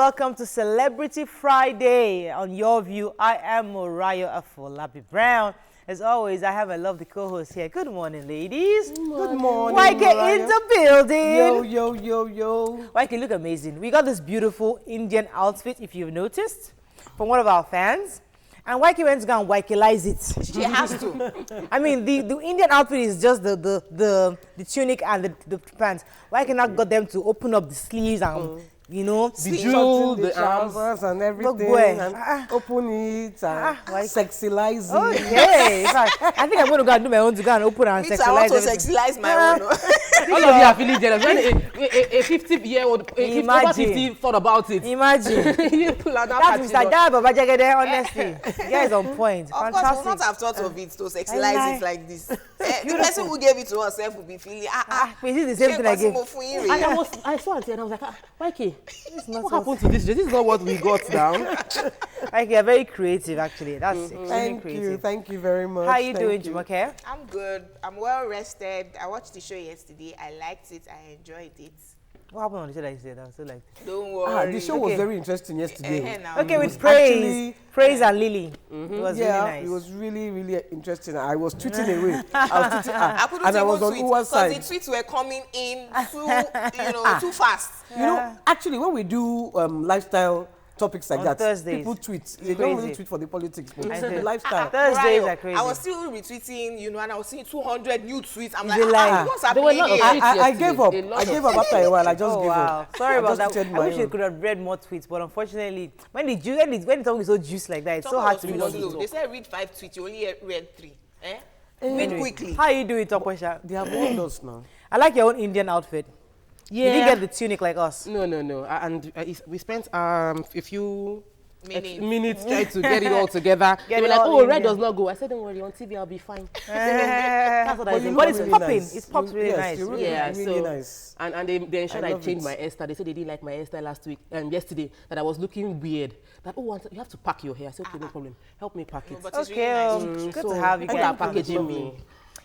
welcome to Celebrity Friday. On Your View, I am Morayo Afolabi Brown. As always, I have a lovely co-host here. Good morning, ladies. Good morning, YK in the building. Yo, yo, yo, yo. YK, look amazing. We got this beautiful Indian outfit, if you've noticed, from one of our fans. And YK went to go and YKize it. She has to. I mean, the Indian outfit is just the tunic and the pants. YK now got them to open up the sleeves and, you know, The jewel, the trousers and everything. And open it and sexialize it. Okay. In fact, I think I'm going to go and do my own to go and open and Me too, I want sexualize to everything. sexualize my own. All of you are feeling jealous. When a 50-year-old, over 50 thought about it. Imagine. People are not That's Mr. Dad Baba Jagede, honestly. You guys on point. Of course, Fantastic. we would not have thought of it to I sexualize it like this. The person who gave it to herself would be feeling, Wait, this is the same thing again. And I saw it and I was like, YK, Not what happened to this? This is not what we got down. Like, you're very creative, actually. That's extremely Thank creative. you. Thank you very much. How are you Thank doing, you. Jumoke? I'm good. I'm well rested. I watched the show yesterday. I liked it. I enjoyed it. What happened on the show that you said? I'm so like. Don't worry. The show was very interesting yesterday. Now. Okay, It with was Praise. actually- Praise and Lily. It was Yeah, really nice. it was really, really interesting. I was tweeting away. I was tweeting, I couldn't and I even was on tweet Uwa's because side. the tweets were coming in too fast. You know, actually, when we do lifestyle topics like On that, Thursdays. people tweet. They don't really Crazy. tweet for the politics, but I the see. lifestyle. Thursdays Right. are crazy. I was still retweeting, and I was seeing 200 new tweets. I'm Is like, it like- what's There were a happening lot of here? tweets. I gave up. A lot I of gave up after a while. I just Oh gave wow! up. Sorry I about just that. tweeted I my wish you own. could have read more tweets, but unfortunately, when the topic is so juicy like that, it's so Someone hard was to read reading all slow. the They said read 5 tweets. You only read 3. Read Anyway, quickly. How are you doing, Tokwesha? They have warned us now. I like your own Indian outfit. You didn't get the tunic like us. No. And we spent a few Minutes. minutes trying to get it all together. Get They were it like, all oh, in red there. does not go. I said, don't worry, on TV I'll be fine. That's what I you think. But look it's really popping. nice. It pops really Yes, nice. you really, Yeah, really so- nice. And they ensured I love changed it. my hairstyle. They said they didn't like my hairstyle last week and yesterday, that I was looking weird. That, you have to pack your hair. I said, okay, no problem. Help me pack it. But it's Okay, really nice. good to have you People are guys. packaging me.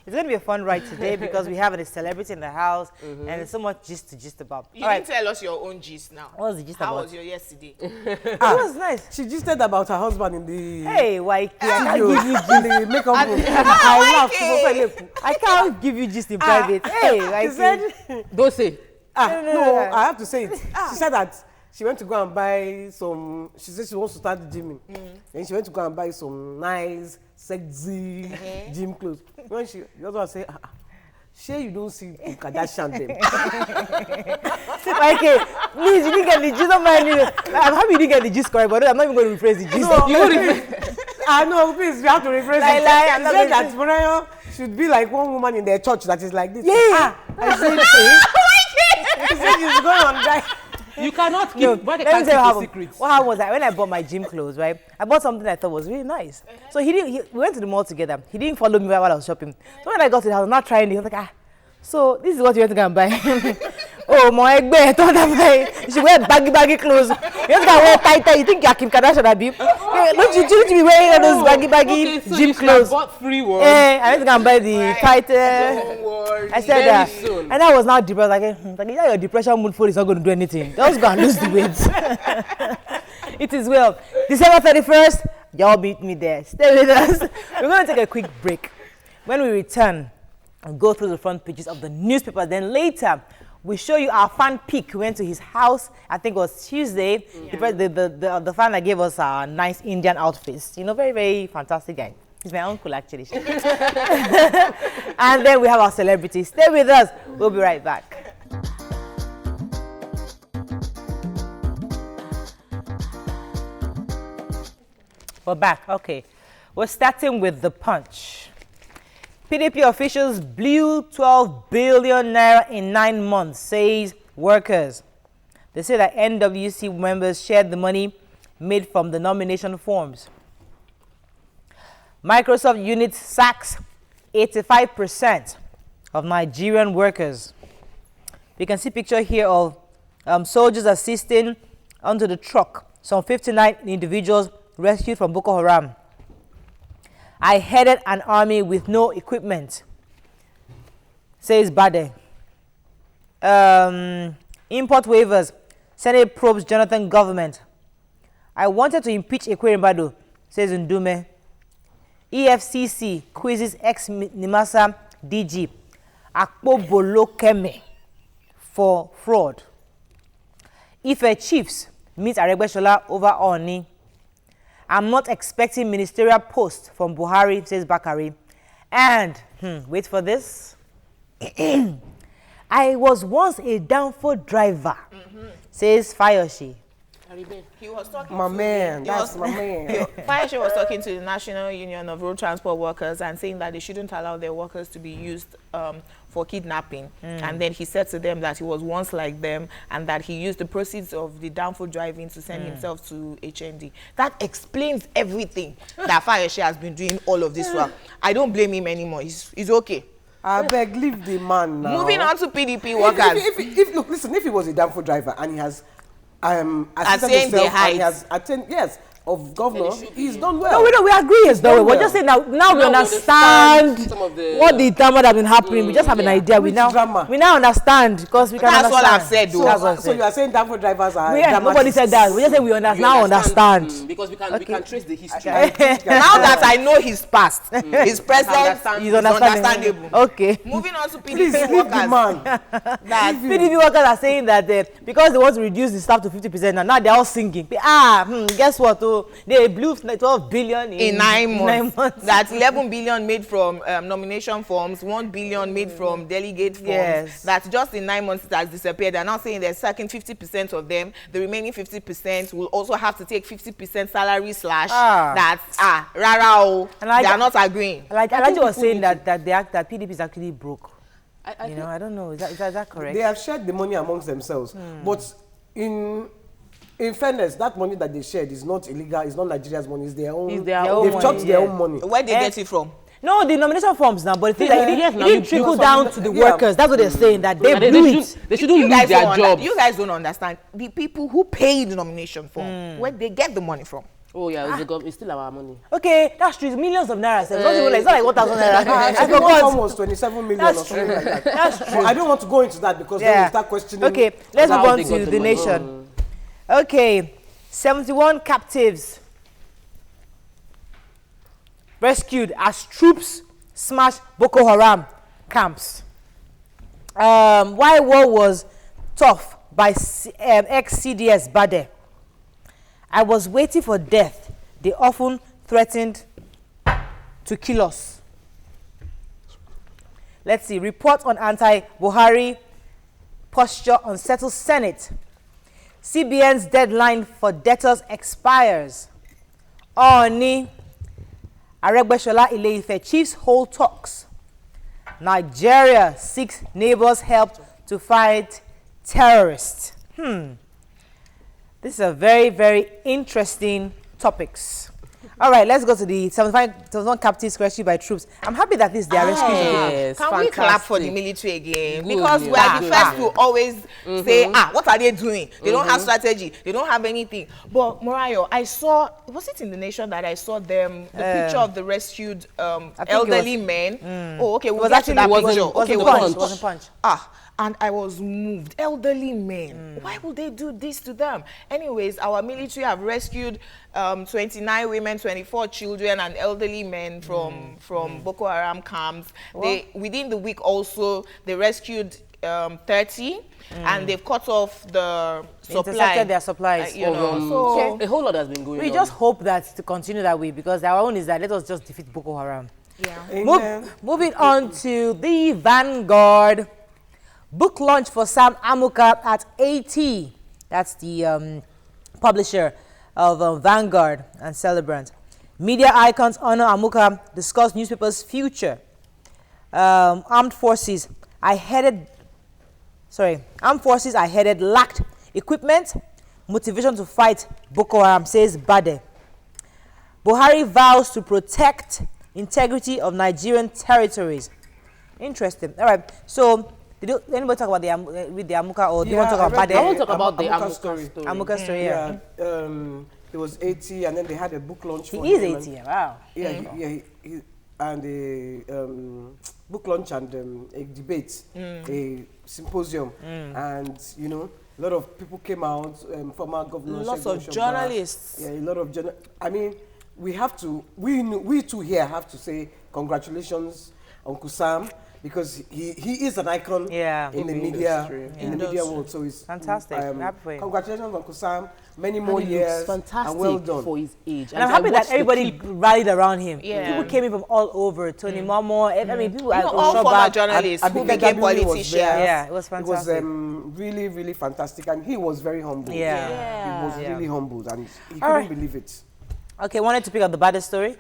It's going to be a fun ride today because we have a celebrity in the house and there's so much gist about. You All didn't right, tell us your own gist now. what was the gist How about? was your yesterday? It was nice. She just said about her husband in the Hey, YK, I can't studio, give you in the makeup room. I laughed. I can't give you gist in private. Hey, She YK. said, Don't say. no, I have to say it. She said that she went to go and buy some, she said she wants to start the gymming. Then she went to go and buy some nice, sexy gym clothes. When she also say, sure you don't see the Kardashian them. YK, please, you didn't get the gist of my news. I'm happy you didn't get the gist correct, but I'm not even going to rephrase the gist. No, no, please, we have to rephrase Lie, it. lie, I'm She not said going that Morayo should be like one woman in their church that is like this. Yeah. I said, eh? She said she's going on diet. You cannot keep. No, Why they let me can't tell you keep what a happened. secret? What happened was that when I bought my gym clothes, right, I bought something I thought was really nice. So we went to the mall together. He didn't follow me while I was shopping. So when I got to the house, I'm not trying it. I was like, so this is what you want to go and buy. Oh, my egg, I thought you should wear baggy clothes. You want to go and wear tighter. You think you're Kim Kardashian, Abi? Don't you be wearing all those baggy Okay, so gym you should clothes? have bought 3 ones. I went to go and buy the tighter. Don't worry. I said Very that, soon. and I was now depressed. Like, yeah, your depression mood for is not going to do anything. Just go and lose the weight. It is well. December 31st, y'all meet me there. Stay with us. We're going to take a quick break. When we return, we'll go through the front pages of the newspaper. Then later, we show you our fan pick. We went to his house. I think it was Tuesday. Yeah. The fan that gave us our nice Indian outfits. You know, very, very fantastic guy. He's my uncle, actually. And then we have our celebrities. Stay with us. We'll be right back. We're back. Okay. We're starting with the punch. PDP officials blew 12 billion naira in 9 months, says workers. They say that NWC members shared the money made from the nomination forms. Microsoft unit sacks 85% of Nigerian workers. You can see a picture here of soldiers assisting onto the truck. Some 59 individuals rescued from Boko Haram. I headed an army with no equipment, says Bade. Import waivers. Senate probes Jonathan government. I wanted to impeach Ekwerembadu, says Ndume. EFCC quizzes ex-Nimasa DG Akpobolo Keme for fraud. Ife chiefs meet Aregbesola over Oni. I'm not expecting ministerial post from Buhari, says Bakari. And, wait for this. I was once a downfall driver, says Fayoshi. He was talking My to man, the, that's my man. Fayose was talking to the National Union of Road Transport Workers and saying that they shouldn't allow their workers to be used for kidnapping. And then he said to them that he was once like them and that he used the proceeds of the downfall driving to send himself to HND. That explains everything that Fayose has been doing all of this while. I don't blame him anymore. He's okay. I beg, leave the man now. Moving on to PDP workers. Look, listen, if he was a downfall driver and he has assisted Attained the himself and he heights. has attained, yes, of governor, he's done well. No, we agree, yes, though. We're just saying now we understand some of the what the drama that has been happening. We just have an idea. Which drama? We now understand because we can That's understand. all I've said, though. That's what I So said. you are saying downfall drivers are Nobody said that. We just say we now understand. Because we can trace the history. Now that I know his past, his present He's is understandable. Okay. Moving on to Please PDP leave the workers. man. That PDP workers are saying that because they want to reduce the staff to 50%, now they're all singing. Guess what? Oh, they blew 12 billion in 9 months. That's 11 billion made from nomination forms, 1 billion made from delegate forms. Yes. That's just in 9 months it has disappeared. They're now saying they're sacking 50% of them. The remaining 50% will also have to take 50% salary slash. That's rara. They are not agreeing. Like Alhaji was saying that PDP is actually broke. I don't know. Is that correct? They have shared the money amongst themselves. But in fairness, that money that they shared is not illegal, it's not Nigeria's money, it's their own. It's their own They've chopped money, their yeah. own money. Where they get it from? No, the nomination forms now, but the thing that it now didn't you trickle build down to the something- workers. That's what they're saying, that they They blew it. shouldn't lose their jobs. You guys don't understand. The people who paid the nomination form, where they get the money from. Oh yeah, it's still our money. Okay, that's true. It's millions of naira. It's not like 1,000 naira. I I think one forgot. was 27 million That's or something like that. That's But true. I don't want to go into that because then we start questioning. Okay, let's how move on they to got the the money. nation. Okay, 71 captives rescued as troops smash Boko Haram camps. Why war was tough by ex-CDS Bade. I was waiting for death. They often threatened to kill us. Let's see. Report on anti-Buhari posture unsettles Senate. CBN's deadline for debtors expires. Oni. Aregbesola Ile-Ife chiefs hold talks. Nigeria seeks neighbors' help to fight terrorists. This is a very, very interesting topics. All right, let's go to the 71 captives rescued by troops. I'm happy that they are rescued. Yes, Can we clap for the fantastic. military again? Good, Because we yeah. are the first to always say, what are they doing? They don't have strategy. They don't have anything. But Morayo, I saw, was it in The Nation that I saw them, the picture of the rescued elderly men? Oh, okay, we'll get to that picture. Okay, It wasn't Punch. And I was moved. Elderly men. Why would they do this to them? Anyways, our military have rescued 29 women, 24 children, and elderly men from Boko Haram camps. They within the week also they rescued 30, and they've cut off the supply. Intercepted their supplies. So A whole lot has been going on. We just hope that to continue that way because our own is that let us just defeat Boko Haram. yeah. Amen. Moving on to the Vanguard. Book launch for Sam Amuka at AT. That's the publisher of Vanguard and Celebrant. Media icons honor Amuka, discuss newspaper's future. Armed forces I headed lacked equipment, motivation to fight Boko Haram, says Bade. Buhari vows to protect integrity of Nigerian territories. Interesting. All right. So, did anybody talk about the Amuka, or do you want to talk about Bade? I want to talk about the Amuka Amuka story. story. Amuka story, yeah. It was 80, and then they had a book launch. He for is him, 80, wow. And a book launch and a debate, a symposium, and A lot of people came out, former governor. Lots Segun of Oshogba. journalists. Yeah, a lot of I mean, we have to, we two here have to say congratulations, Uncle Sam, because he is an icon in the media, in the media world. So it's fantastic. Happy for him. Congratulations, Uncle Sam. Many more years. Fantastic and well done for his age. And I'm happy that everybody rallied around him. Yeah. People came in from all over. Tony Momo. I mean, people all former journalists who became politicians. Yeah, it was fantastic. It was really, really fantastic, and he was very humble. Yeah. He was really humbled, and he couldn't believe it. Okay, wanted to pick up the baddest story.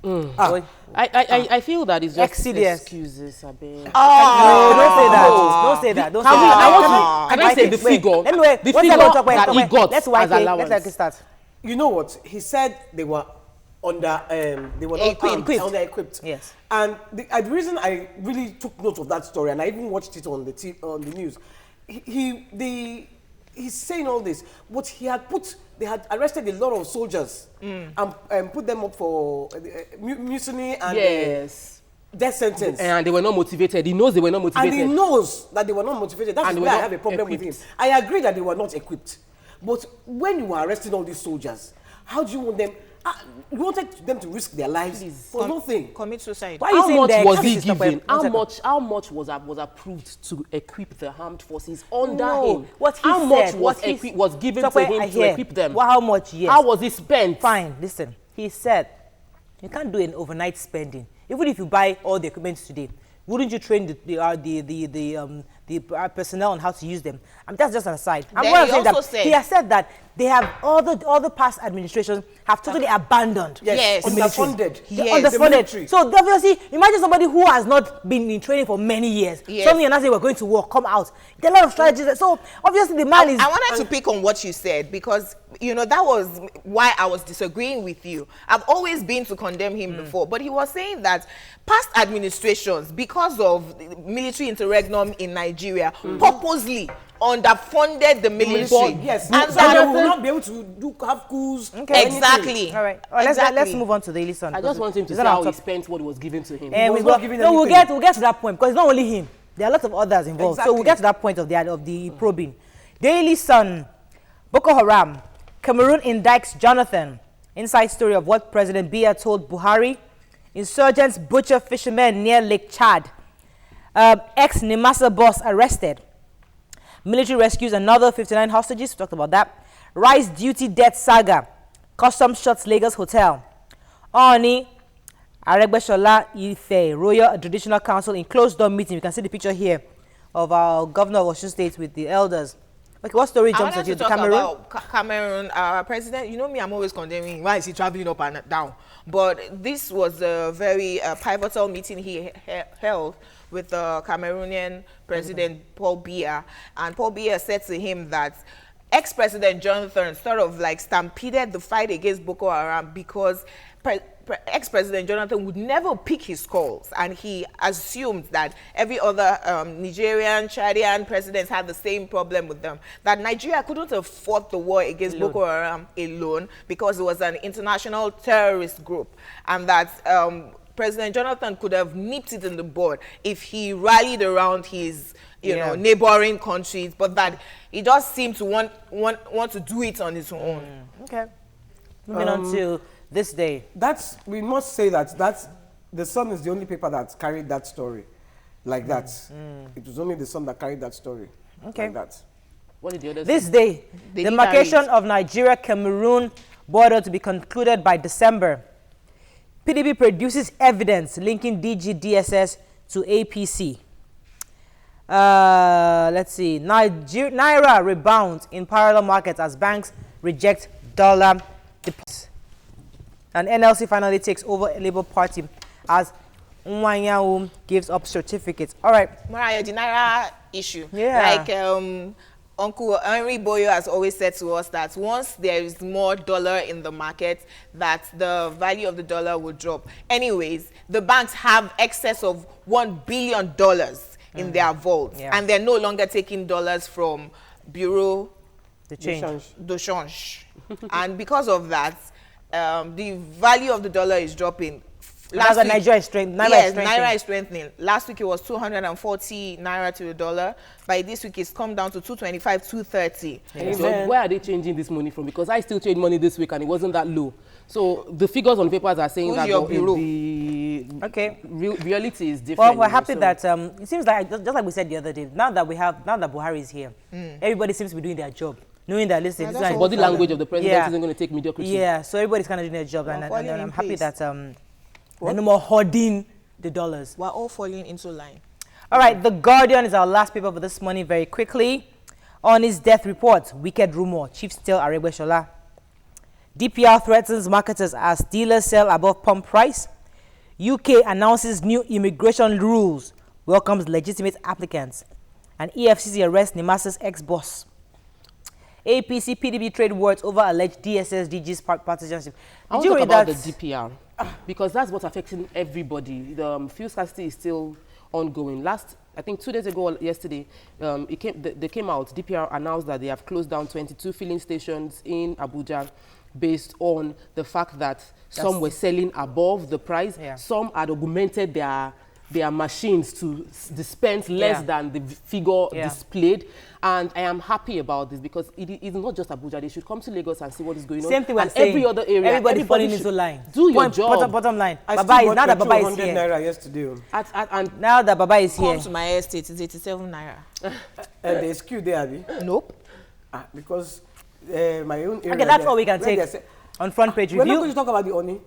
I feel that it's just Exodus. excuses. I bet. No, don't say that. Don't say that. Don't say that. Can I say the figure? Let me wait. The What's figure that that he got Let's as allowance. Let's start. You know what? He said they were they were not under-equipped. Yes. And the reason I really took note of that story, and I even watched it on the news, he's saying all this, but they had arrested a lot of soldiers and put them up for mutiny and death sentence. And they were not motivated. He knows they were not motivated. And he knows that they were not motivated. That's why I have a problem with him. I agree that they were not equipped. But when you were arresting all these soldiers, how do you want them? You wanted them to risk their lives for nothing. Commit suicide. Why are you How saying much that? was he given? How much was approved to equip the armed forces under him? What he how said, much was given to him to equip them? Well, how much? Yes. How was it spent? Fine. Listen. He said, you can't do an overnight spending. Even if you buy all the equipment today, wouldn't you train the personnel on how to use them? That's just an aside. He has said that they have all the past administrations have totally abandoned. Yes. Underfunded. Underfunded. So obviously, imagine somebody who has not been in training for many years. Yes. Something and say we're going to war, come out. There are a lot of strategies. So obviously the man is. I wanted to pick on what you said because that was why I was disagreeing with you. I've always been to condemn him before, but he was saying that past administrations, because of military interregnum in Nigeria, purposely underfunded the military. Yes, and so they will not be able to have coups. Okay. Exactly. All right. Let's move on to the Daily Sun. I just want him to say how he spent what was given to him. We'll get to that point because it's not only him. There are lots of others involved. Exactly. So we'll get to that point of the probing. Daily Sun, Boko Haram, Cameroon indicts Jonathan. Inside story of what President Biya told Buhari. Insurgents butcher fishermen near Lake Chad. Ex-Nimasa boss arrested. Military rescues another 59 hostages. We talked about that. Rice duty death saga. Customs shuts Lagos hotel. Oni, Aregbesola, Ife, Royal Traditional Council in closed-door meeting. You can see the picture here of our governor of Osun State with the elders. Okay, what story jumps at you? Cameroon? Cameroon, president, you know me, I'm always condemning. Why is he traveling up and down? But this was a very pivotal meeting he held with the Cameroonian president, Paul Biya. And Paul Biya said to him that ex-president Jonathan sort of like stampeded the fight against Boko Haram because ex-president Jonathan would never pick his calls, and he assumed that every other Nigerian, Chadian presidents had the same problem with them, that Nigeria couldn't have fought the war against Boko Haram alone because it was an international terrorist group, and that President Jonathan could have nipped it in the bud if he rallied around his neighboring countries, but that he just seemed to want to do it on his own. Okay. Moving on to this day. We must say that the Sun is the only paper that carried that story like that. It was only the Sun that carried that story like that. What did the others This day, the demarcation of Nigeria-Cameroon border to be concluded by December. PDP produces evidence linking DG DSS to APC. Let's see. Naira rebounds in parallel markets as banks reject dollar deposits. And NLC finally takes over Labour Party as Nwanyawu gives up certificates. All right. Mariah, the Naira issue. Yeah. Like Uncle Henry Boyo has always said to us that once there is more dollar in the market, that the value of the dollar will drop. Anyways, the banks have excess of $1 billion in their vaults, and they're no longer taking dollars from Bureau de Change. And because of that, the value of the dollar is dropping. Last week, Nigeria is strengthening. Naira is strengthening. Last week it was 240 naira to the dollar. By this week it's come down to 225, 230. So where are they changing this money from? Because I still change money this week and it wasn't that low. So the figures on papers are saying that the reality is different. Well, we're happy that it seems like just like we said the other day. Now that Buhari is here, everybody seems to be doing their job, knowing that listen, the body language of the president isn't going to take mediocrity. Yeah, so everybody's kind of doing their job, and I'm happy that we're no more hoarding the dollars. We're all falling into line. All right, The Guardian is our last paper for this morning. Very quickly, on his death report, wicked rumor: chiefs tell Aregbesola. DPR threatens marketers as dealers sell above pump price. UK announces new immigration rules, welcomes legitimate applicants. And EFCC arrests Nimasa's ex-boss. APC PDP trade words over alleged DSS DG's partisanship. I want to talk about the DPR because that's what's affecting everybody. The fuel scarcity is still ongoing. I think 2 days ago or yesterday, they came out. DPR announced that they have closed down 22 filling stations in Abuja based on the fact that some were selling above the price. Some had augmented their machines to dispense less than the figure displayed. And I am happy about this because it is not just Abuja. They should come to Lagos and see what is going on. Same thing with every other area. Everybody falling into line. Do your job. Bottom line. Baba is now that Baba is here. Naira yesterday. And now that Baba is here. Come to my estate, it's 87 naira. There's queue there, Abi? Nope. Because my own area. Okay, that's all we can take on front page review. We're not going to talk about the Oni.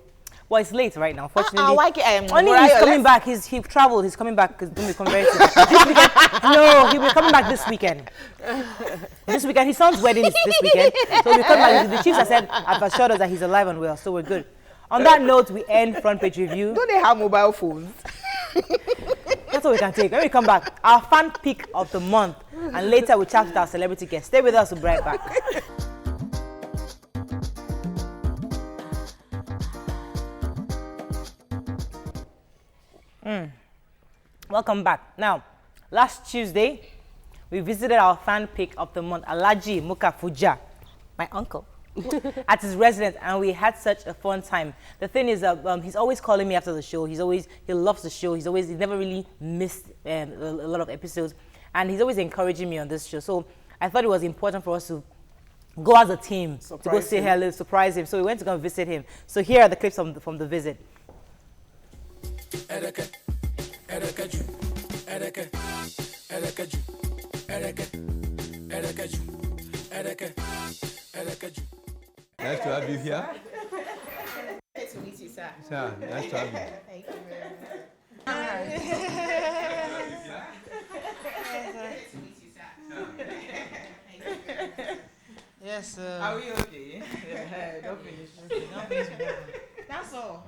Well, it's late right now, unfortunately. Only he's coming back. He's traveled. He's coming back. He's going to be coming very soon. No, he'll be coming back this weekend. This weekend. His son's wedding is this weekend. So we'll come back. The chiefs have assured us that he's alive and well, so we're good. On that note, we end front page review. Don't they have mobile phones? That's what we can take. When we come back, our fan pick of the month. And later we'll chat with our celebrity guest. Stay with us. We'll be right back. Welcome back. Now, last Tuesday, we visited our fan pick of the month, Alhaji Muka Fujah, my uncle, at his residence, and we had such a fun time. The thing is, he's always calling me after the show. He loves the show. He's never really missed a lot of episodes, and he's always encouraging me on this show. So I thought it was important for us to go as a team to go say hello, surprise him. So we went to go and visit him. So here are the clips from the visit. Nice to have you here. Nice to meet you, sir. Sir, nice to have you. Thank you very much. Yes, sir. Are we okay? Don't finish. That's all.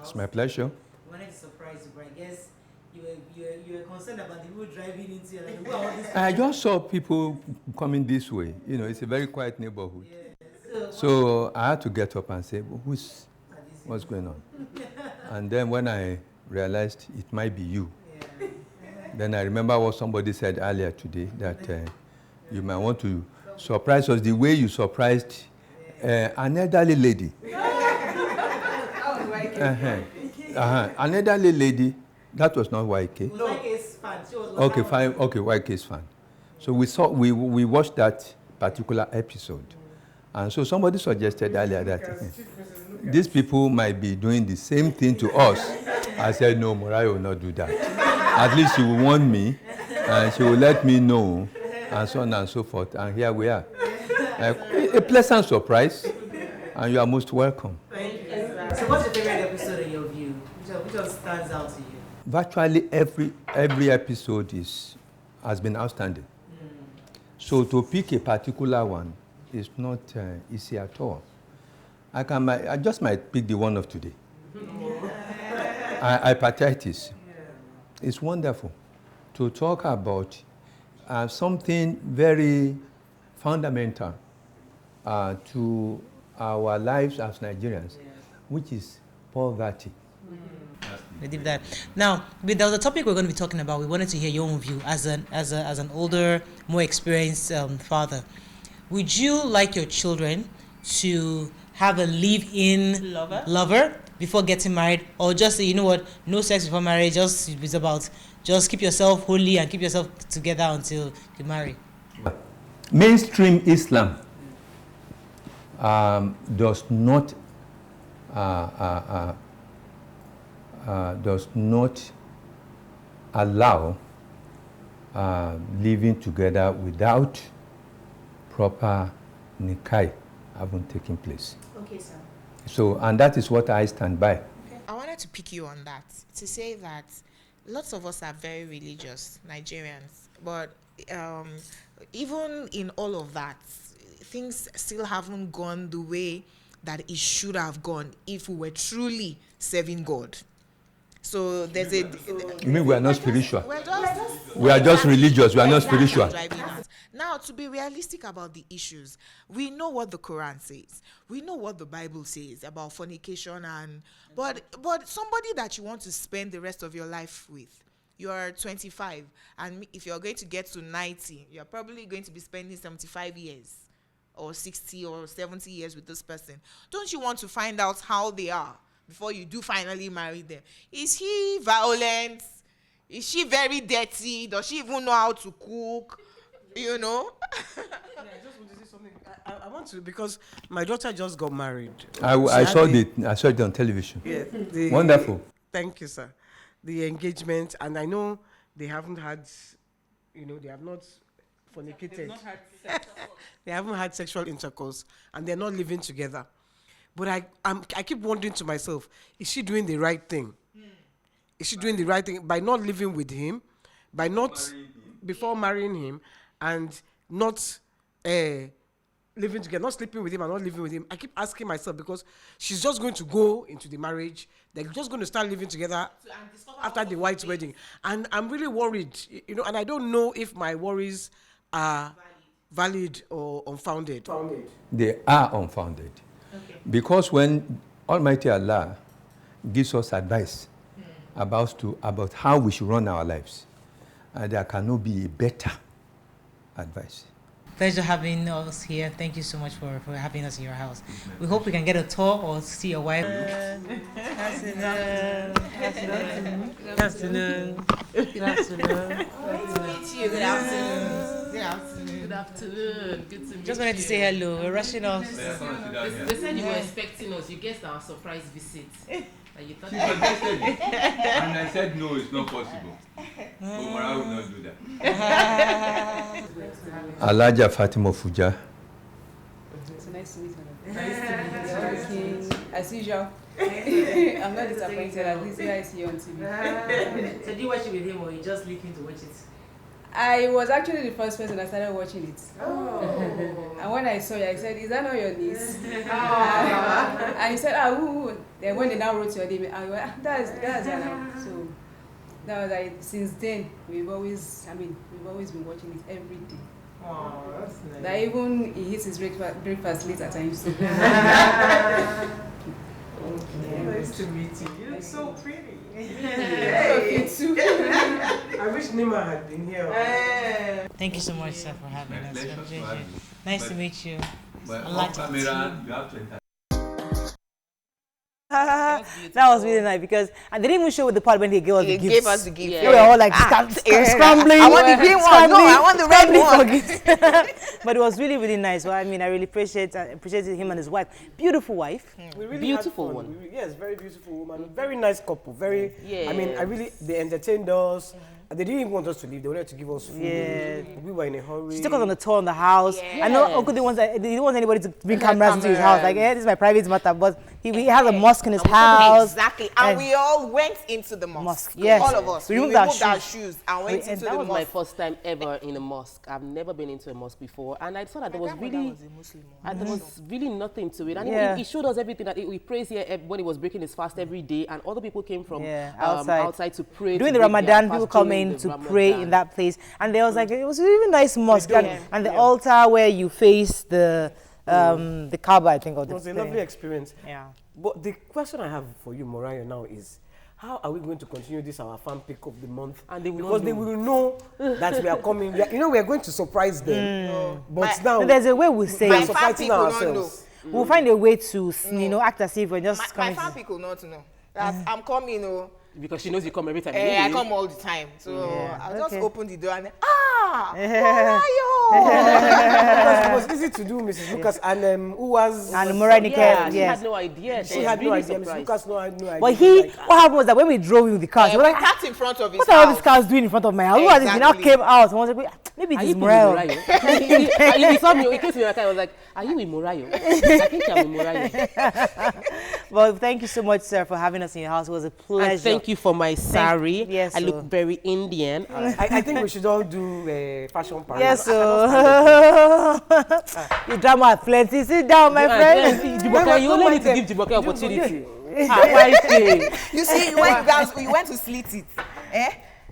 It's my pleasure. I wanted to surprise you, but I guess you were concerned about the people driving into you. Like, all this I just saw people coming this way. You know, it's a very quiet neighborhood. So I had to get up and say, what's going on? And then when I realized it might be you, then I remember what somebody said earlier today, that you might want to surprise us the way you surprised an elderly lady. An elderly lady, that was not YK. No. YK's fan. She was Okay, fine. Okay, YK's fan. So we watched that particular episode. And so somebody suggested earlier that these people might be doing the same thing to us. I said, no, Morai will not do that. At least she will warn me, and she will let me know, and so on and so forth. And here we are. A pleasant surprise, and you are most welcome. Thank you. So what's your favorite episode in your view? Which one stands out to you? Virtually every episode has been outstanding. So to pick a particular one is not easy at all. I just might pick the one of today. Hepatitis. It's wonderful to talk about something very fundamental to our lives as Nigerians, which is poverty. We did that. Now, there was a topic we're going to be talking about. We wanted to hear your own view as an older, more experienced father. Would you like your children to have a live-in lover before getting married, or just say, you know what, no sex before marriage, it's about just keep yourself holy and keep yourself together until you marry? Mainstream Islam does not allow living together without proper nikah having taken place. Okay, sir. So, and that is what I stand by. I wanted to pick you on that, to say that lots of us are very religious, Nigerians, but even in all of that, things still haven't gone the way that it should have gone if we were truly serving God. So there's a... You mean we are not spiritual? We are just religious, we are not spiritual. Now, to be realistic about the issues, we know what the Quran says. We know what the Bible says about fornication but somebody that you want to spend the rest of your life with, you're 25, and if you're going to get to 90, you're probably going to be spending 75 years or 60 or 70 years with this person. Don't you want to find out how they are before you do finally marry them? Is he violent? Is she very dirty? Does she even know how to cook? You know? Yeah, I just want to say something. I want to, because my daughter just got married. I saw it on television. Yeah, wonderful. Thank you, sir. The engagement, and I know they haven't had, they have not fornicated. They haven't had sexual intercourse, and they're not living together. But I keep wondering to myself, is she doing the right thing? Is she doing the right thing by not living with him, before marrying him, and not living together, not sleeping with him and not living with him? I keep asking myself, because she's just going to go into the marriage, they're just going to start living together after the white wedding. And I'm really worried, and I don't know if my worries are valid or unfounded. They are unfounded. Okay. Because when Almighty Allah gives us advice about how we should run our lives, there cannot be a better advice. Pleasure having us here. Thank you so much for having us in your house. We hope we can get a tour or see your wife. Afternoon. Good afternoon. Good afternoon. Good afternoon. Good to meet you. Just wanted to say hello. We're rushing off. They said you were expecting us. You guessed our surprise visit. And you thought and I said no, it's not possible. Umara will not do that. Alhaji Fatima Fujah. So nice to meet you. Nice to meet you. As usual. I'm not disappointed at this guy is here on TV. So do you watch it with him, or you just leave him to watch it? I was actually the first person that started watching it. Oh. And when I saw you, I said, "Is that not your niece?" Oh. And he said, "Ooh." Then when they now wrote your name, I went, that's Anna. So that was like, since then we've always been watching it every day. Oh, that's nice. That even he eats his breakfast late at times. Okay. Nice to meet you. You look so pretty. You too. I wish Nima had been here. Thank you so much, sir, for having us. Nice to meet you. That was really nice, because and they didn't even show with the part when they gave us the gifts. Gave us the gift. Yeah. We were all like scrambling. I want the green one. No, I want the red one. But it was really, really nice. Well, I mean, I really appreciated him and his wife. Beautiful wife. We really beautiful one. Yes, very beautiful woman. Very nice couple. Very. Yes. I mean, they entertained us. And they didn't even want us to leave. They wanted to give us food. Yeah. We were in a hurry. She took us on a tour in the house. Yeah. I know Uncle didn't want anybody to bring cameras into his house. Like, this is my private matter. But he has a mosque in his house. Exactly. And we all went into the mosque. Yes. All of us. We removed our shoes and went into the mosque. That was my first time ever in a mosque. I've never been into a mosque before. And I saw that there was really nothing to it. And he showed us everything. That we praised here when he was breaking his fast every day. And other people came from outside to pray. During the Ramadan, people come in to pray in that place, and there was like, it was a really nice mosque, and the altar where you face the Kaaba, I think. It was a lovely experience. Yeah. But the question I have for you, Mariah, now is, how are we going to continue this our fan pick of the month? And they will know that we are coming. We are going to surprise them. But now there's a way we say my fan pick will not know. We'll find a way to, you know, act as if we're just My coming. fan people not to know that I'm coming, Because she knows you come every time. I come all the time. So I'll just okay. open the door and then, Because it was easy to do, Mrs. Lucas, and who was And Morenike, Yeah, she yes. had no idea. she had no really idea. Mrs. surprised. Lucas had no idea. But what happened was that when we drove in with the cars, we were we like, parked in front of his what are all these house. cars doing in front of my house? What are these? He now Exactly. came out and was like, maybe it Are is you Morel. Morayo? He saw me, he came to me and I was like, are you with Morayo? I think I'm with Morayo. Well, thank you so much, sir, for having us in your house. It was a pleasure. And thank you for my sari. yes, I look sir. very Indian. I think we should all do a fashion parade. Yes, sir. You drama are plenty. Sit down, my friend. Jumoke, you only need to give Jumoke opportunity. Why stay? You see, you went to slit it.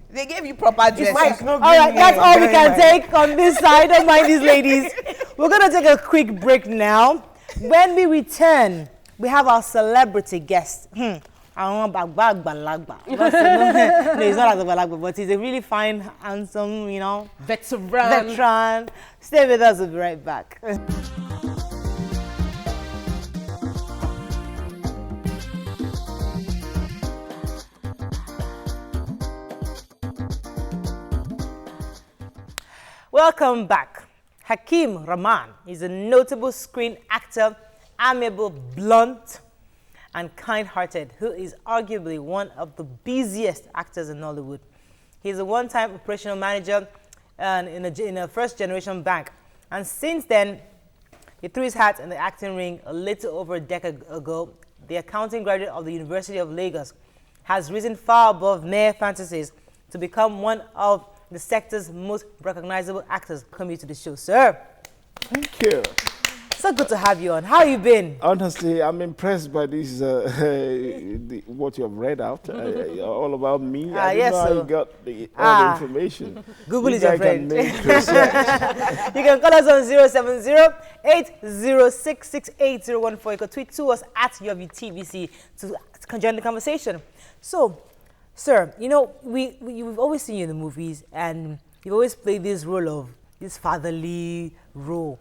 They gave you proper dress. Mike, no All right, green that's hair, all we very can nice. take on this side. Don't mind these ladies. We're going to take a quick break now. When we return, we have our celebrity guest. I don't know about Balagba. No, he's not like the Balagba, but he's a really fine, handsome, you know, veteran. Stay with us. We'll be right back. Welcome back. Hakeem Rahman is a notable screen actor, amiable, blunt, and kind-hearted, who is arguably one of the busiest actors in Nollywood. He's a one-time operational manager in a first-generation bank, and since then, he threw his hat in the acting ring a little over a decade ago. The accounting graduate of the University of Lagos has risen far above mere fantasies to become one of the sector's most recognizable actors. Come here to the show, sir. Thank you. So good to have you on. How you been? Honestly, I'm impressed by this, what you have read out, all about me. I don't yes, know how so- you got all the information. Google You is your guys can friend. make research. You can call us on 070-806-6814. You can tweet to us at UWTBC to join the conversation. So, sir, you know, we've always seen you in the movies, and you've always played this role of this fatherly role.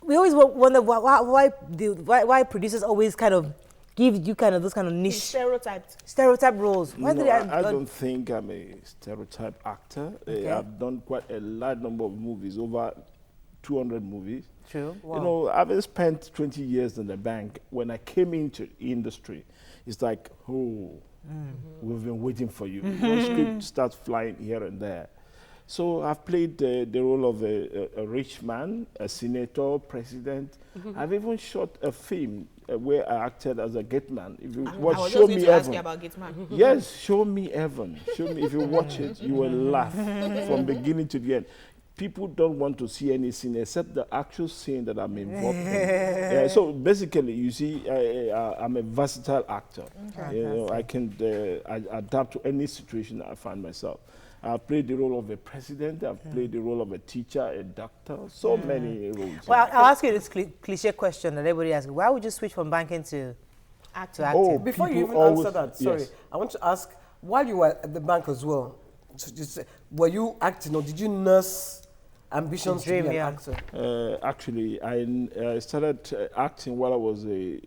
We always wonder why producers always kind of give you kind of those kind of niche stereotype roles. Why No, do they I don't think I'm a stereotype actor. Okay. I've done quite a large number of movies, over 200 movies. True. Wow. You know, having spent 20 years in the bank, when I came into industry, it's like, we've been waiting for you. Your script starts flying here and there. So I've played the role of a rich man, a senator, president. I've even shot a film where I acted as a gate man. If you watch I was Show just Me going to ask you Heaven, about Gateman. yes, Show Me Heaven. Show me. If you watch it, you will laugh from beginning to the end. People don't want to see any scene except the actual scene that I'm involved in. So basically, you see, I'm a versatile actor. You know, I can adapt to any situation I find myself. I've played the role of a president. I've played the role of a teacher, a doctor. So many roles. Well, I'll ask you this cliche question that everybody asks. Why would you switch from banking to acting? Oh, Before you people even answer always- that, sorry, yes. I want to ask, while you were at the bank as well, were you acting or did you nurse ambitions to be an actor? Actually, I started acting while I was a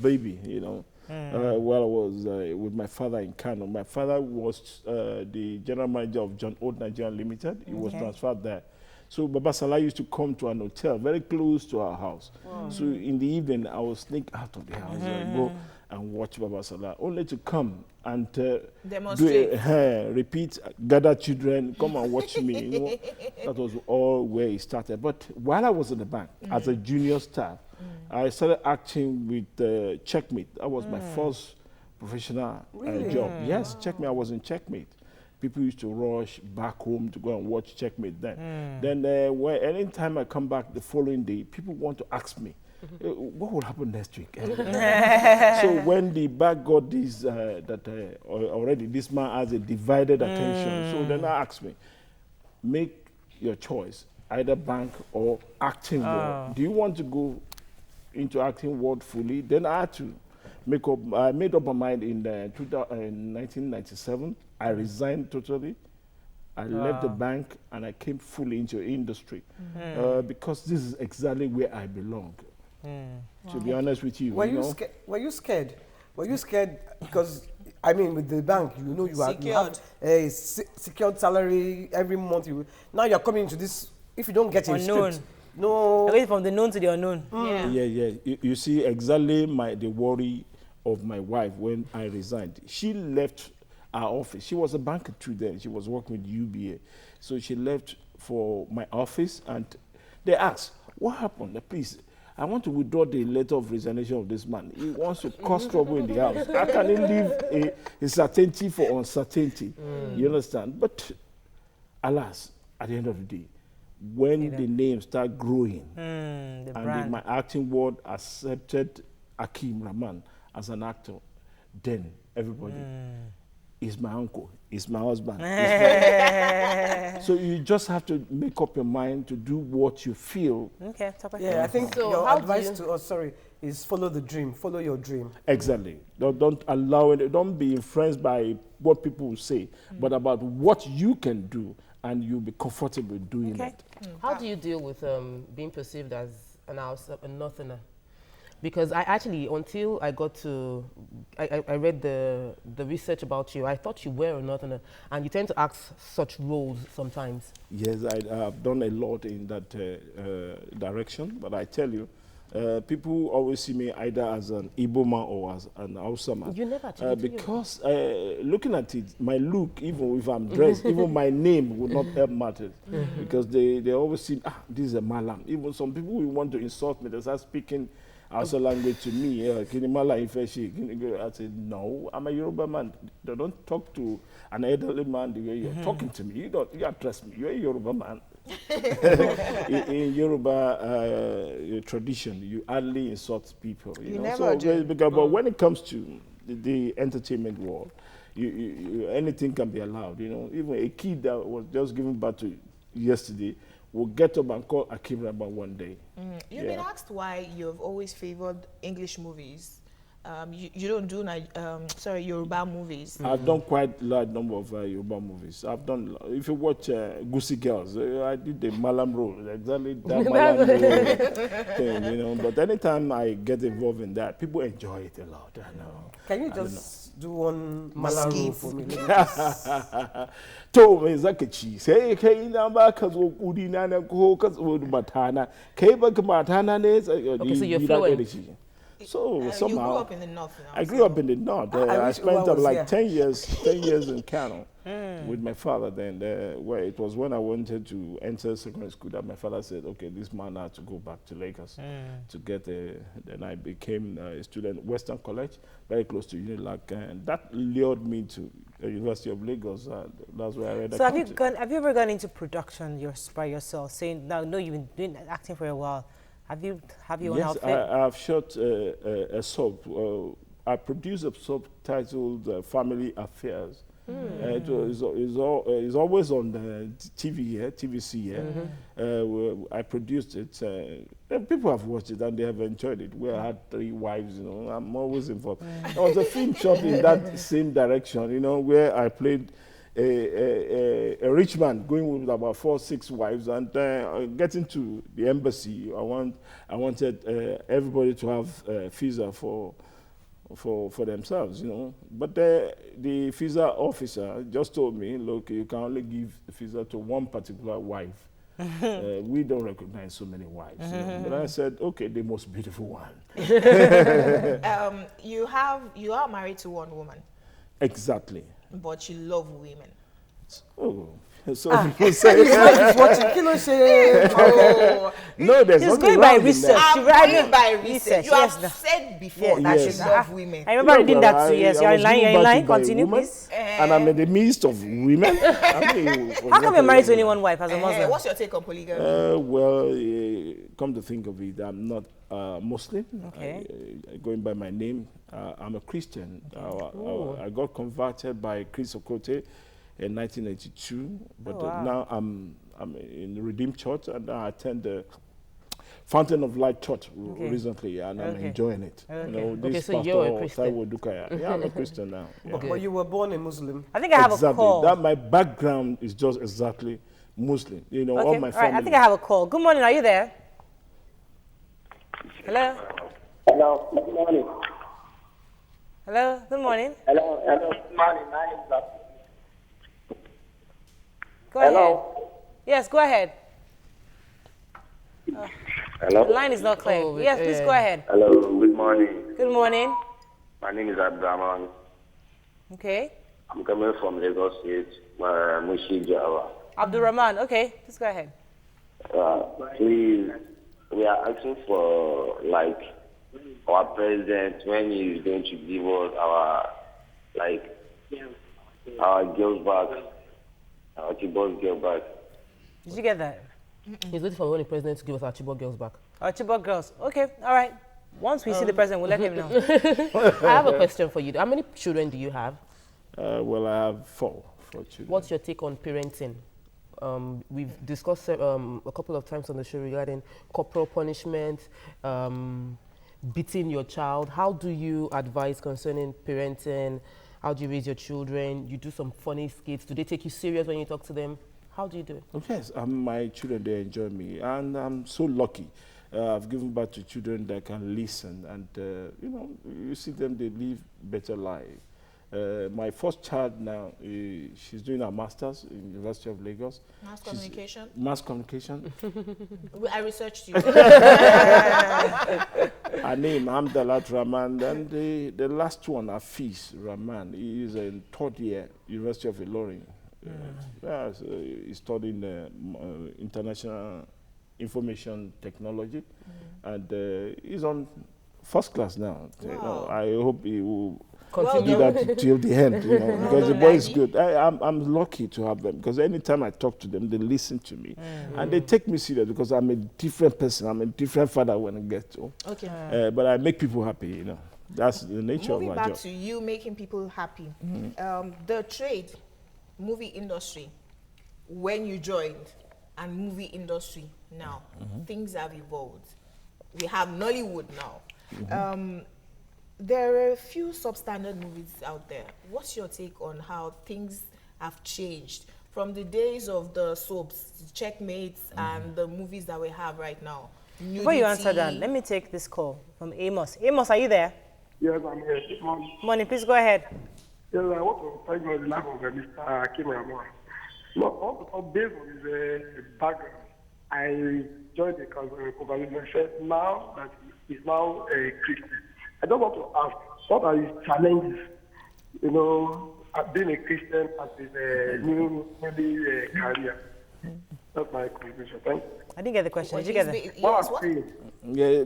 baby, you know. While I was with my father in Kano. My father was the general manager of John Old Nigeria Limited. He was transferred there. So Baba Salah used to come to an hotel very close to our house. So in the evening, I would sneak out of the house and go and watch Baba Salah, only to come and Demonstrate. repeat, gather children, come and watch me. You know, that was all where it started. But while I was in the bank, as a junior staff, I started acting with Checkmate. That was my first professional job. Yes, Checkmate. I was in Checkmate. People used to rush back home to go and watch Checkmate then. Then anytime I come back the following day, people want to ask me, what will happen next week? So when the back got this, already this man has a divided attention. So then I asked me, make your choice, either bank or acting world. Do you want to go into acting world fully? Then I had to made up my mind in 1997. I resigned totally I left the bank and I came fully into industry because this is exactly where I belong. To be honest with you, Were you scared? Were you scared because I mean with the bank, you know you have a secured salary every month. Now you're coming into this. If you don't get a unknown. script, no. Away from the known to the unknown. Yeah. You see exactly the worry of my wife when I resigned. She left our office. She was a banker too then. She was working with UBA. So she left for my office and they asked, what happened? Please, I want to withdraw the letter of resignation of this man. He wants to cause trouble in the house. How can he leave a certainty for uncertainty? You understand? But alas, at the end of the day, when the names start growing and my acting ward accepted Akeem Rahman as an actor, then everybody is my uncle, is my husband. So you just have to make up your mind to do what you feel. Okay, I think so your advice to us, is follow the dream, follow your dream. Exactly. Don't allow it, don't be influenced by what people will say, but about what you can do and you'll be comfortable doing it. How do you deal with being perceived as a northerner? Because I actually, until I got to, I read the research about you, I thought you were a northerner, and you tend to act such roles sometimes. Yes, I've done a lot in that direction, but I tell you, people always see me either as an Igbo man or as an Hausa man. You never actually because looking at it, my look, even if I'm dressed, even my name would not help matters. Because they always see, this is a Malam. Even some people who want to insult me, they start speaking Hausa language to me. I said, no, I'm a Yoruba man. They don't talk to an elderly man the way you're talking to me. You address me. You're a Yoruba man. in Yoruba tradition, you hardly insult people. You know? Never do. But when it comes to the entertainment world, anything can be allowed. You know, even a kid that was just given birth to yesterday will get up and call Akeem Rahman one day. You've been asked why you've always favored English movies. You don't do Yoruba movies. I've done quite a large number of Yoruba movies. I've done, if you watch Goosey Girls, I did the Malam role, exactly that Malam role thing, you know. But anytime I get involved in that, people enjoy it a lot. I know. Can you just do one Malam role for me? To me zakaci sai kai na baka zo kudi na ko ka zo matana kai baka matana ne. Okay, so you're fluent. So somehow you grew up in the north. I grew up in the north. I spent like 10 years in Kano with my father. Then where it was when I wanted to enter secondary school that my father said, okay, this man had to go back to Lagos to get then I became a student at Western College, very close to Unilag, and that lured me to the University of Lagos. That's where I read. So have you ever gone into production by yourself? Saying now, no, you've been doing acting for a while. Have you Yes, outfit? I've shot a soap. I produced a soap titled Family Affairs. It's always on the TV here, TVC here. I produced it. People have watched it and they have enjoyed it. We had 3 wives, you know. I'm always involved. There was a film shot in that same direction, you know, where I played a rich man going with about 4 or 6 wives, and getting to the embassy, I wanted everybody to have visa for themselves, you know. But the visa officer just told me, look, you can only give visa to one particular wife. We don't recognize so many wives. You know? But I said, okay, the most beautiful one. You are married to one woman. Exactly. But you love women. Oh, so people say. No, there's He's nothing going wrong by in research. that. I'm going by research. You have yes, said before Yes, that yes. you love women. I remember reading that too. Yes, you're I in was line. given You're in birth line. to by a Continue, woman, please. And I'm in the midst of women. I mean, How come you're married to only one wife as a Muslim? What's your take on polygamy? Come to think of it, I'm not Muslim. Okay. Going by my name, I'm a Christian. I got converted by Chris Okote in 1982, but now I'm in the Redeemed Church, and I attend the Fountain of Light Church recently, and I'm enjoying it. You know, this so you're a Pastor Christian. Taiwo Dukaya. Yeah, I'm a Christian now. Yeah. But you were born a Muslim. I think I have Exactly. a call. That my background is just exactly Muslim. You know, all my All family. right, I think I have a call. Good morning, are you there? Hello? Hello, good morning. Hello, good morning. Hello, good morning. My name is Go ahead. Hello. Yes, go ahead. Hello. The line is not clear. Yes, please go ahead. Hello, good morning. Good morning. My name is Abdurrahman. Okay. I'm coming from Lagos State, Mushi, Java. Abdurrahman, okay, please go ahead. Please, we are asking for, like, our president, when he is going to give us our girls back, our Chibok girls back. Did you get that? He's waiting for when the president to give us our Chibok girls back. Our Chibok girls. Okay, all right. Once we see the president, we'll let him know. I have a question for you. How many children do you have? Well, I have four children. What's your take on parenting? We've discussed a couple of times on the show regarding corporal punishment, beating your child. How do you advise concerning parenting? How do you raise your children? You do some funny skits. Do they take you serious when you talk to them? How do you do it? Oh, yes, my children, they enjoy me, and I'm so lucky. I've given birth to children that can listen, and you know, you see them, they live better life. My first child now, she's doing her master's in University of Lagos. Mass communication? Mass communication. I researched you. Her name, Hamdalat Rahman. And the last one, Hafiz Rahman, he is in third year, University of Ilorin. Yeah, so he's studying international information technology, and he's on first class now. Wow. You know, I hope he will continue that till the end, you know, because the boy is good. I'm lucky to have them, because anytime I talk to them, they listen to me, and they take me serious, because I'm a different person. I'm a different father when I get home. Okay. But I make people happy, you know. That's the nature of my job. Moving back to you making people happy, the trade, movie industry, when you joined, and movie industry now, things have evolved. We have Nollywood now. There are a few substandard movies out there. What's your take on how things have changed from the days of the soaps, the Checkmates, and the movies that we have right now? Nudity. Before you answer that, let me take this call from Amos. Amos, are you there? Yes, I'm here. Good morning. Morning, please go ahead. Yes, I want to thank you on the life of Mr. Akim Ramon. No, based on his background, I joined the conversation. Said now that he's now a Christian. I don't want to ask, what are his challenges, you know, being a Christian at his new career? That's my conclusion. Thank you. I didn't get the question. Did you get it? Yeah,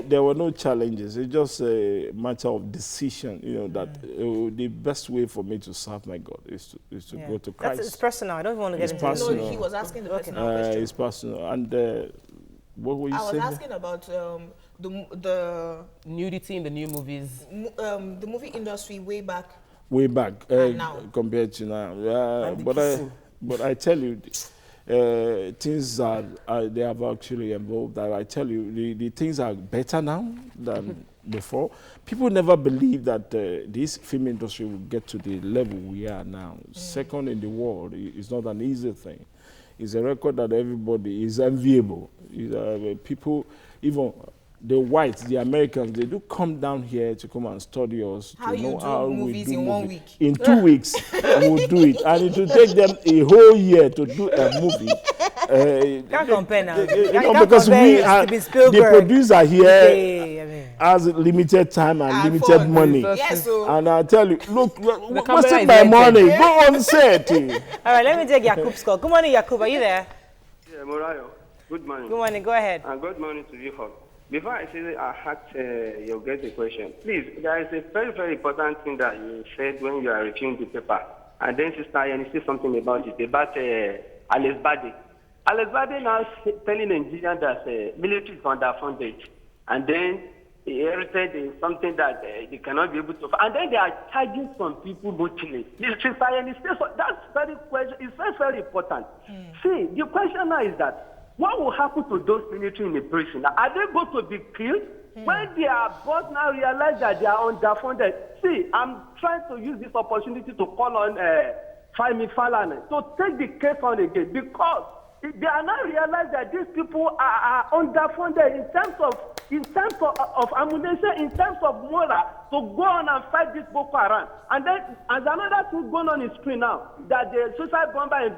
there were no challenges. It's just a matter of decision. You know that the best way for me to serve my God is to go to Christ. It's personal. I don't want to get into it. No, he was asking the personal question. It's personal. And what were you saying? I was asking about the nudity in the new movies. The movie industry way back. Way back now. Compared to now. But I tell you. Things are they have actually evolved. I tell you, the things are better now than before. People never believed that this film industry will get to the level we are now. Second in the world. It's not an easy thing. It's a record that everybody is enviable. People, even the whites, the Americans, they do come down here to come and study us. How to you know do how movies we do in 1 week? In 2 weeks, we'll do it. And it will take them a whole year to do a movie. Can't compare now. Because we are, the producer here has limited time and limited money. Yes, and I tell you, look, wasting my money. Go on set. All right, let me take Yakub's call. Good morning, Yakub. Are you there? Yeah, Morayo. Good morning. Good morning. Go ahead. And good morning to you all. Before I say I ask you guys a question, please, there is a very, very important thing that you said when you are reviewing the paper. And then Sister Ayani said something about it, about Alex Bade. Alex Bade now telling Nigerians that military is underfunded. And then he inherited something that they cannot be able to. And then they are charging some people brutally. Sister Ayani says that's very question. It's very, very important. See, the question now is that what will happen to those military in the prison? Are they going to be killed? When their boss now realize that they are underfunded. See, I'm trying to use this opportunity to call on Femi Falana to take the case on again, because they are now realize that these people are underfunded in terms of ammunition, in terms of moral, to go on and fight this Boko Haram. And then, as another thing going on the screen now, that the suicide bomber in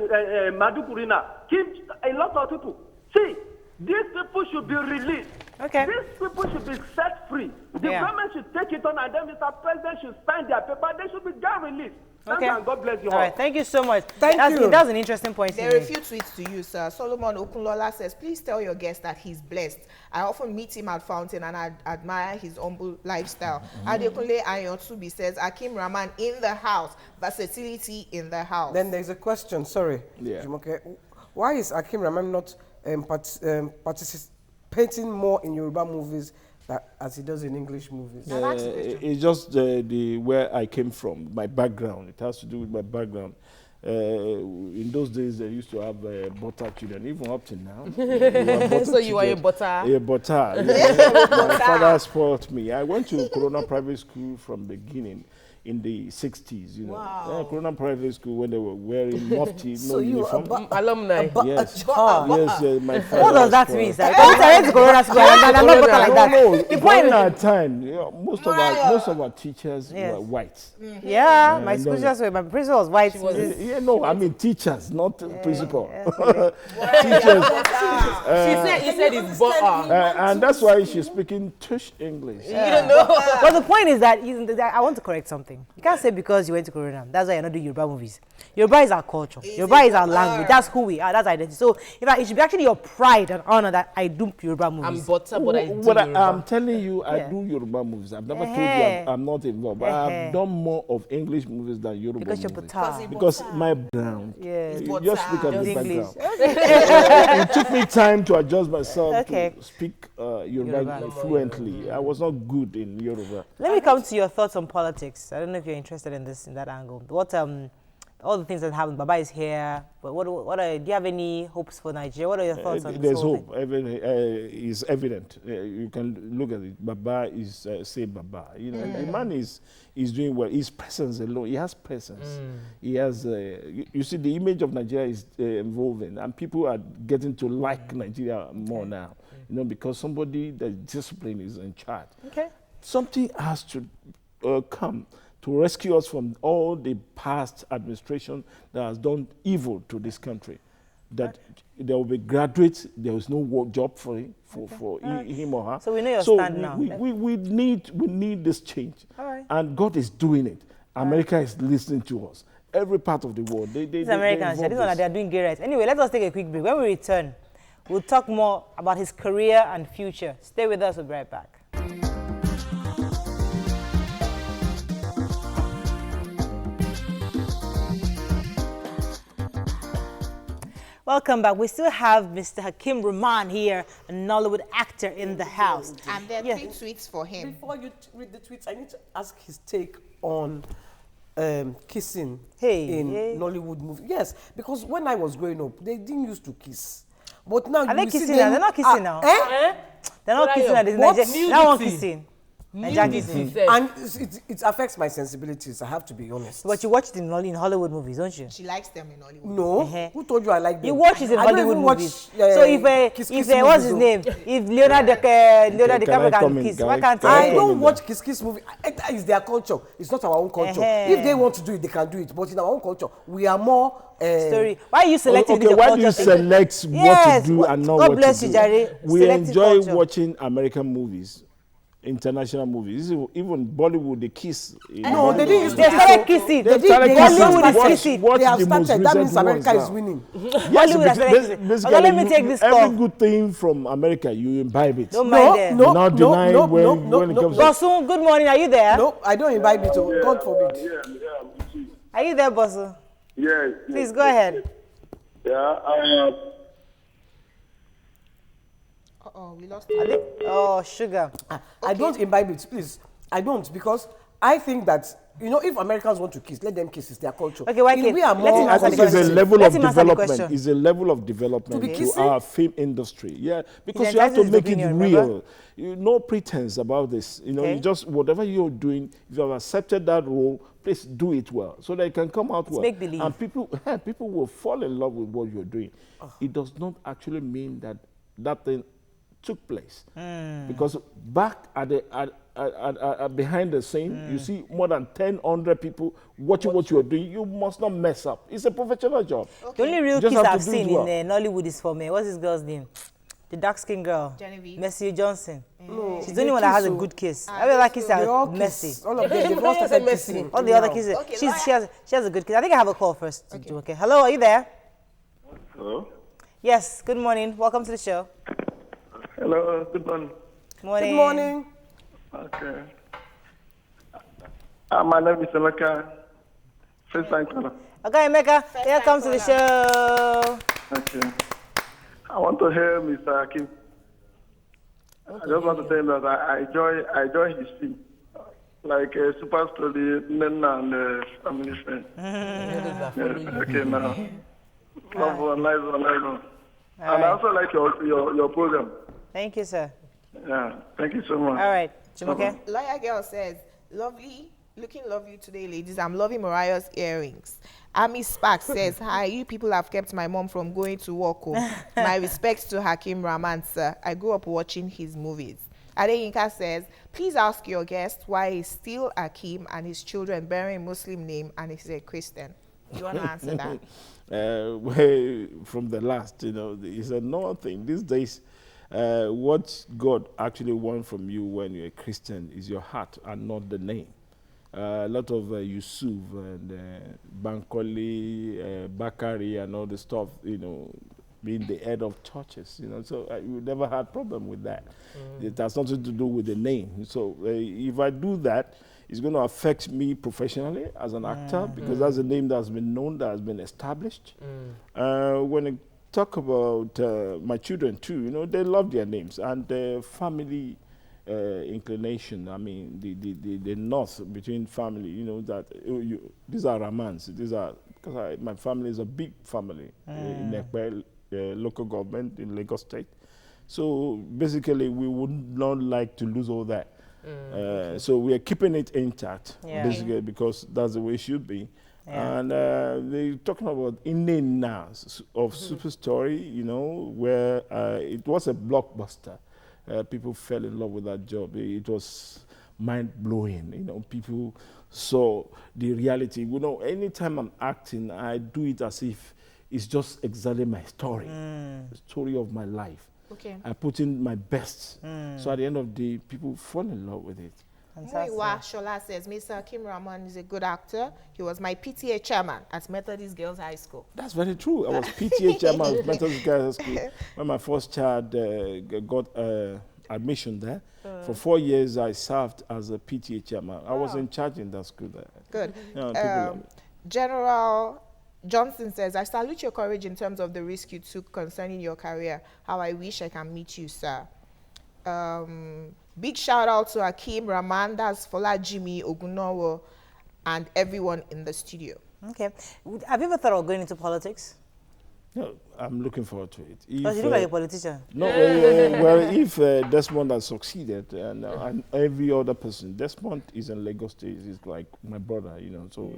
Maduguri now killed a lot of people. See, these people should be released. Okay. These people should be set free. The government should take it on, and then Mr. President should sign their paper. They should be just released. Okay. And God bless you all. All right, thank you so much. Thank you. That's an interesting point. There are a few tweets to you, sir. Solomon Okunlola says, please tell your guest that he's blessed. I often meet him at Fountain and I admire his humble lifestyle. Adekunle Ayotsubi says, Akim Rahman in the house, versatility in the house. Then there's a question, sorry. Yeah. Okay. Why is Akim Rahman not participating more in Yoruba movies as he does in English movies? It's just where I came from, my background. It has to do with my background. In those days, they used to have butter children, even up to now. So you are a butter? A butter. Yeah. My father spoiled me. I went to Corona Private School from the beginning. In the 60s, you know. Wow. Corona Private School, when they were wearing mufti, no uniform. Alumni. Yes, my father. What does that mean, sir? Because I went to Corona School and I'm not better like that. No, The point in our time, you know, most of our teachers were white. Yeah, my school teachers were, my principal was white. I mean teachers, not principal. Teachers. He said it's butter. And that's why she's speaking tush English. But the point is that I want to correct something. You can't say because you went to Corona, that's why you're not doing Yoruba movies. Yoruba is our culture. Yoruba is our language. That's who we are. That's our identity. So it should be actually your pride and honor that I do Yoruba movies. I'm butter, but I do Yoruba. I'm telling you, I do Yoruba movies. I've never told you I'm not involved. But I've done more of English movies than Yoruba because movies. You're butter. Because my background. Yes. You just look at the background. It took me time to adjust myself to speak Yoruba fluently. I was not good in Yoruba. Let me come to your thoughts on politics. I don't know if you're interested in that angle. What all the things that happened. Baba is here, but do you have any hopes for Nigeria? What are your thoughts on this? There's hope. It's evident. You can look at it. Baba is say Baba. You know, the man is doing well. His presence alone. He has presence. He has. You see, the image of Nigeria is evolving, and people are getting to like Nigeria more now. You know, because somebody that discipline is in charge. Okay. Something has to come to rescue us from all the past administration that has done evil to this country. That there will be graduates, there is no work job for him, him or her. So we know your stand now. We need this change. And God is doing it. America is listening to us. Every part of the world. These Americans, they are doing gay rights. Anyway, let us take a quick break. When we return, we'll talk more about his career and future. Stay with us, we'll be right back. Welcome back. We still have Mr. Hakim Rahman here, a Nollywood actor in the house. And there are 3 tweets for him. Before you read the tweets, I need to ask his take on kissing in Nollywood movies. Yes, because when I was growing up, they didn't used to kiss. But now are they kissing now? They're not kissing now. They're not kissing now. They're not kissing. And it affects my sensibilities, I have to be honest. But you watch it in Hollywood movies, don't you? She likes them in Hollywood. No. Who told you I like them? You watch it in Hollywood movies. So if what's his name? If Leonardo DiCaprio can kiss, why can't I don't watch kiss movie. That is their culture. It's not our own culture. If they want to do it, they can do it. But in our own culture, we are more story. Why are you selecting this? Why do you select what to do and not what to do? God bless you, Jerry. We enjoy watching American movies. International movies, even Bollywood, they kiss. No, they didn't. They started kissing. Bollywood is kissing. They have started. That means America is winning. Bollywood has started kissing. Let me take this call. Every good thing from America, you imbibe it. Don't mind them. No, not deny when it comes. Bosun, good morning. Are you there? No, I don't imbibe it. God forbid. Yeah. Are you there, Bosun? Yes. Please go ahead. Yeah. We lost it. Oh, sugar. I don't imbibe it, please. I don't, because I think that, if Americans want to kiss, let them kiss. It's their culture. Okay, why can't We are let him more answer I the think it's a question. level Let of him answer the development. question. It's a level of development To be to kissing? our film industry. Yeah, because He's you have to entitled to make his it opinion, real. No pretense about this. Okay. You just whatever you're doing. If you have accepted that role, please do it well so that it can come out well. make believe. And people will fall in love with what you're doing. It does not actually mean that that thing took place, because back at the behind the scene, you see more than 1,000 people watching what you're doing. You must not mess up. It's a professional job. The only real You just kiss have to I've do it seen well. in Nollywood is for me. What's this girl's name? The dark-skinned girl. Genevieve. Mercy Johnson. No, She's the they only one that has kiss, a oh. good kiss. I really like kiss They all her. kiss. Mercy. All of them, they've all started kissing. All the other kisses. Okay, She has a good kiss. I think I have a call first to do. Okay. Hello, are you there? Hello? Yes. Good morning. Welcome to the show. Hello, good morning. Morning. Good morning. Okay. My name is Emeka. First time caller. Okay, Emeka, welcome to the show. Okay. I want to hear Mr. Akim. I just want to tell him that I enjoy his film. Like Super Story, Nena and Family Friend. Yes, okay, now. Love one, nice one, nice one. And I also like your program. Thank you, sir. Yeah, thank you so much. All right. Jumoke? Lawyer girl says, looking lovely today, ladies. I'm loving Mariah's earrings. Ami Spark says, hi, you people have kept my mom from going to work. Oh. My respects to Hakim Rahman, sir. I grew up watching his movies. Adeyinka says, please ask your guest why he's still Hakim and his children bearing a Muslim name and he's a Christian. Do you want to answer that? Well, from the last, it's a normal thing. These days, what God actually wants from you when you're a Christian is your heart and not the name. A lot of Yusuf and Bankole, Bakari and all the stuff, being the head of churches, so we never had problem with that. It has nothing to do with the name. So if I do that, it's going to affect me professionally as an actor, because that's a name that has been known, that has been established. When I talk about my children too, they love their names and their family inclination. I mean, the north between family, that these are Ramans. Because my family is a big family in Ekpe, local government in Lagos State. So basically, we would not like to lose all that. So we are keeping it intact, basically, because that's the way it should be. Yeah. And they're talking about Inena of Super Story, where it was a blockbuster. People fell in love with that job. It was mind-blowing. People saw the reality. Anytime I'm acting, I do it as if it's just exactly my story, the story of my life. Okay. I put in my best. So at the end of the day, people fall in love with it. Muiwa Shola says, Mr. Hakim Rahman is a good actor. He was my PTA chairman at Methodist Girls High School. That's very true. I was PTA chairman at Methodist Girls High School when my first child got admission there. For 4 years, I served as a PTA chairman. I was in charge in that school there. Good. General Johnson says, I salute your courage in terms of the risk you took concerning your career. How I wish I can meet you, sir. Big shout out to Hakim Rahman, that's Fola Jimmy, Ogunowo, and everyone in the studio. Okay. Have you ever thought of going into politics? No, I'm looking forward to it. Because you look like a politician. No, well, if Desmond has succeeded, and every other person, Desmond is in Lagos State, he's like my brother, so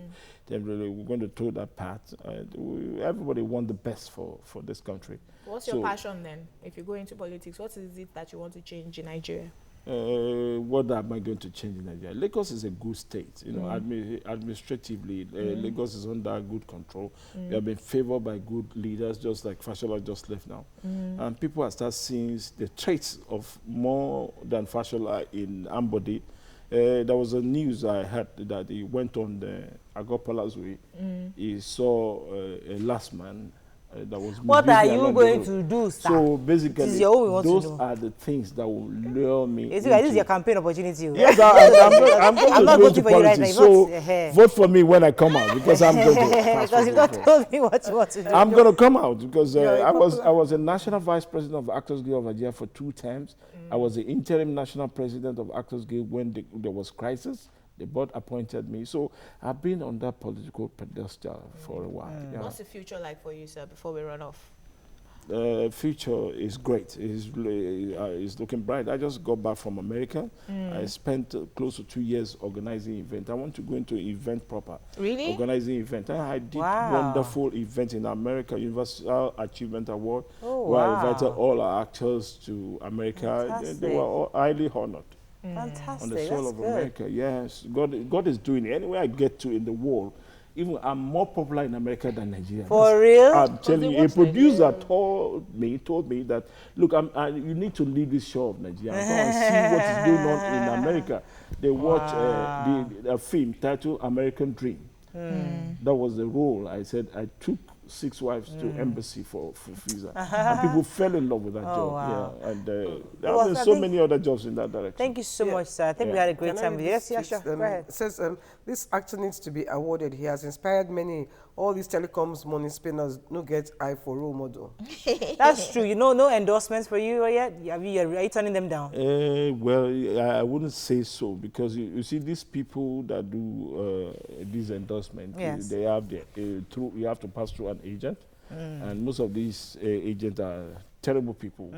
then really we're going to toe that path. Everybody wants the best for this country. What's your passion then? If you go into politics, what is it that you want to change in Nigeria? What am I going to change in Nigeria? Lagos is a good state, administratively. Lagos is under good control. We have been favored by good leaders, just like Fashola just left now. And people have started seeing the traits of more than Fashola in Ambodi. There was a news I heard that he went on the Agopala's way. He saw a last man that was. What are you going to do, sir? So basically, those are the things that will lure me. This is your campaign opportunity. Yes, I'm not going to politics. So vote for me when I come out, because I'm going to. Because you've not told me what you want to do. I'm going to come out because I was a national vice president of Actors Guild of Nigeria for 2 terms. I was the interim national president of Actors Guild when there was crisis. The board appointed me. So I've been on that political pedestal for a while. Yeah. What's the future like for you, sir, before we run off? The future is great. It's looking bright. I just got back from America. I spent close to 2 years organizing event. I want to go into event proper. Really? Organizing event. I did wonderful event in America, Universal Achievement Award, where I invited all our actors to America. They were all highly honored. Fantastic. On the soil of America. Yes, God is doing it. Anywhere I get to in the world, even I'm more popular in America than Nigeria. For real? I'm telling you, a producer told me that, look, you need to leave this show of Nigeria and go and see what is going on in America. They watch a film titled American Dream. That was the role. I said I took 6 wives to embassy for Fujah. And people fell in love with that job. Wow. Yeah, and there have been so many other jobs in that direction. Thank you so much, sir. I think we had a great time with you. Yes, sure. Go ahead. It says this actor needs to be awarded. He has inspired many. All these telecoms money spinners no get eye for role model. That's true. You know, no endorsements for you yet? Are you turning them down? Well, I wouldn't say so, because you see these people that do these endorsements, they have you have to pass through an agent, and most of these agents are terrible people.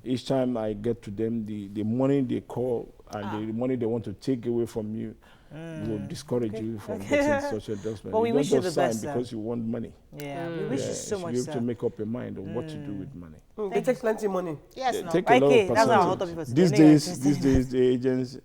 Each time I get to them, the money they call and the money they want to take away from you will discourage you from getting such endorsement. But we wish you the best, because you want money. Yeah, we wish you so much, You sir. have to make up your mind on what to do with money. They take plenty money. Yes, They no. take a lot of That's our hot percentage. topic for These today. days, the agents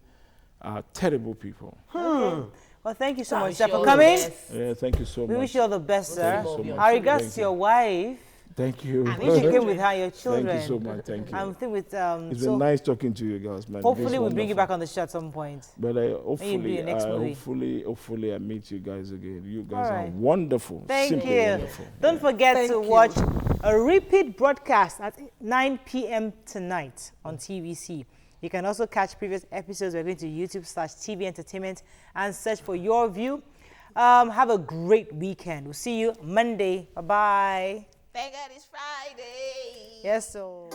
are terrible people. Well, thank you so much, wish sir, you for all the coming. best. Yeah, thank you so much. We wish you all the best, sir. Thank you so much. Our regards Thank to your wife. Thank you. I wish you came with her, your children. Thank you so much. Thank you. I'm thinking with It's been nice talking to you guys, man. hopefully we'll bring you back on the show at some point. But movie. hopefully I meet you guys again. You guys are wonderful. Thank Simply you. wonderful. Don't forget to watch a repeat broadcast at 9 p.m. tonight on TVC. You can also catch previous episodes by going to YouTube/TV Entertainment and search for Your View. Have a great weekend. We'll see you Monday. Bye-bye. Thank God it's Friday. Yes, so.